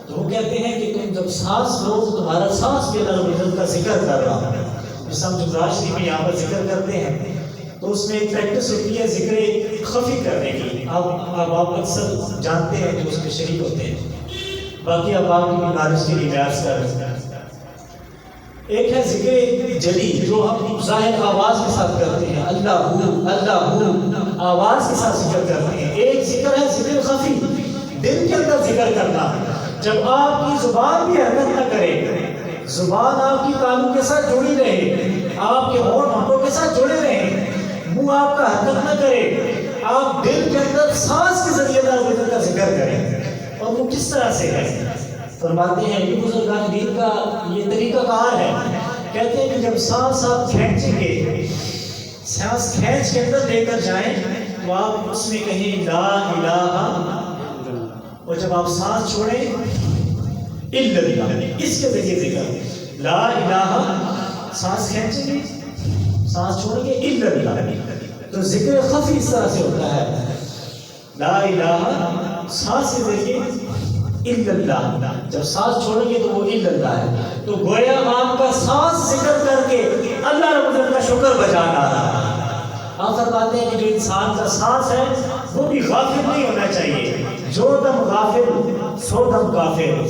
تو وہ کہتے ہیں کہ تم جب سانس لو تو تمہارا سانس بھی اللہ رب العزت کا ذکر کر رہا ہے. جس ہم جمعرات شریف میں یہاں پر ذکر کرتے ہیں تو اس میں ایک پریکٹس ہوتی ہے ذکر خفی کرنے کی. آپ اکثر جانتے ہیں جو اس میں شریک ہوتے ہیں. باقی اب آپ کی نالج کے لیے بیاض کر رہے ہیں. ایک ہے ذکر جلی جو ہم ظاہر آواز کے ساتھ کرتے ہیں، اللہ آواز کے ساتھ ذکر کرتے ہیں. ایک ذکر ہے ذکر خفی، دل کے اندر ذکر کرنا. جب آپ کی زبان بھی حرکت نہ کرے، زبان آپ کی تالو کے ساتھ جڑی رہے، آپ کے ہونٹ ہونٹوں کے ساتھ جڑے رہے، منہ آپ کا حرکت نہ کرے، آپ دل کے اندر سانس کے ذریعے اللہ کا ذکر کریں. اور وہ کس طرح سے ہے؟ فرماتے ہیں یہ بزرگان دین کا یہ طریقہ کار ہے. کہتے ہیں کہ جب سانس آپ کھینچیں گے، سانس کھینچ کے اندر لے کر جائیں تو آپ اس میں کہیں لا الہ، اور جب آپ سانس چھوڑیں الا اللہ، اس کے ذریعے ذکر لا الہ. سانس کھینچیں گے، سانس چھوڑیں گے الا اللہ. تو ذکر خفی اس طرح سے ہوتا ہے لا الہ، سانس کے ذریعے الا اللہ. جب سانس چھوڑیں گے تو وہ الا اللہ ہے. تو گویا آپ کا سانس ذکر کر کے اللہ رب العزت کا شکر بجانا رہا. آپ فرماتے ہیں کہ جو انسان کا سانس ہے وہ بھی غافل نہیں ہونا چاہیے. جو دم غافل سو دم کافر.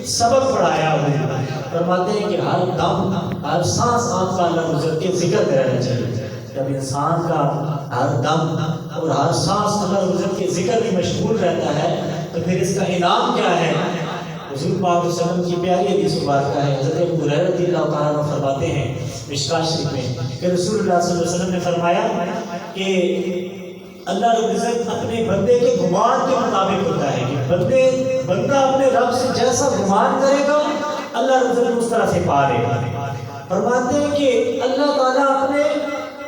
سبق پڑھایا ہوا. فرماتے ہیں کہ ہر دم ہر سانس آپ کا اللہ رب العزت کے ذکر میں رہنا چاہیے. جب انسان کا ہر دم اور ہر سانس اللہ رب العزت کے ذکر میں مشغول رہتا ہے تو پھر اس کا انعام کیا ہے؟ حضور پاک صلی اللہ علیہ وسلم کی پیاری حدیث مبارک ہے. حضرت ابو ہریرہ رضی اللہ تعالیٰ عنہ فرماتے ہیں مشکوٰۃ شریف میں کہ رسول اللہ صلی اللہ علیہ وسلم نے فرمایا کہ اللہ رب العزت اپنے بندے کے گمان کے مطابق ہوتا ہے کہ بندہ اپنے رب سے جیسا گمان کرے گا اللہ رب العزت اس طرح سے پا لے گا. فرماتے ہیں کہ اللہ تعالیٰ اپنے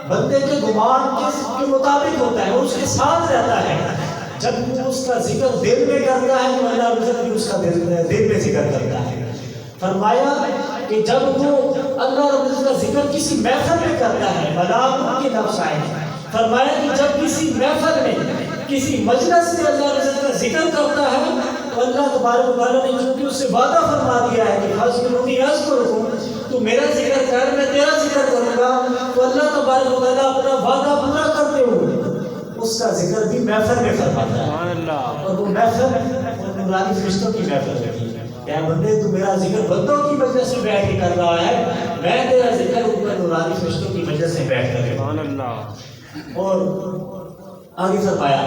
بندے کے گمان کے مطابق ہوتا ہے، وہ اس کے ساتھ رہتا ہے. جب وہ اس کا ذکر دل میں کرتا ہے تو اللہ رب العزت بھی اس کا دل میں ذکر کرتا ہے. فرمایا کہ جب وہ اللہ رب العزت کا ذکر کسی محفل میں کرتا ہے ملائکہ کے لفظ آئے. فرمایا کہ جب کسی محفل میں کسی مجلس میں اللہ رب العزت کا ذکر کرتا ہے تو اللہ تبارک و تعالیٰ نے چونکہ اس سے وعدہ فرما دیا ہے کہ فاذکرونی اذکرکم، تو میرا ذکر کر میں تیرا ذکر کروں گا. تو اللہ تبارک و تعالیٰ اپنا وعدہ پورا کرتے ہوئے اس کا ذکر بھی محفل میں فرماتا ہے. اور وہ محفل نورانی فرشتوں کی محفل ہوتی ہے. اے بندے تو میرا ذکر بندوں کی مجلس میں بیٹھ کے کر رہا ہے، میں تیرا ذکر اوپر نورانی فرشتوں کی مجلس میں بیٹھ کر. اور آگے فرمایا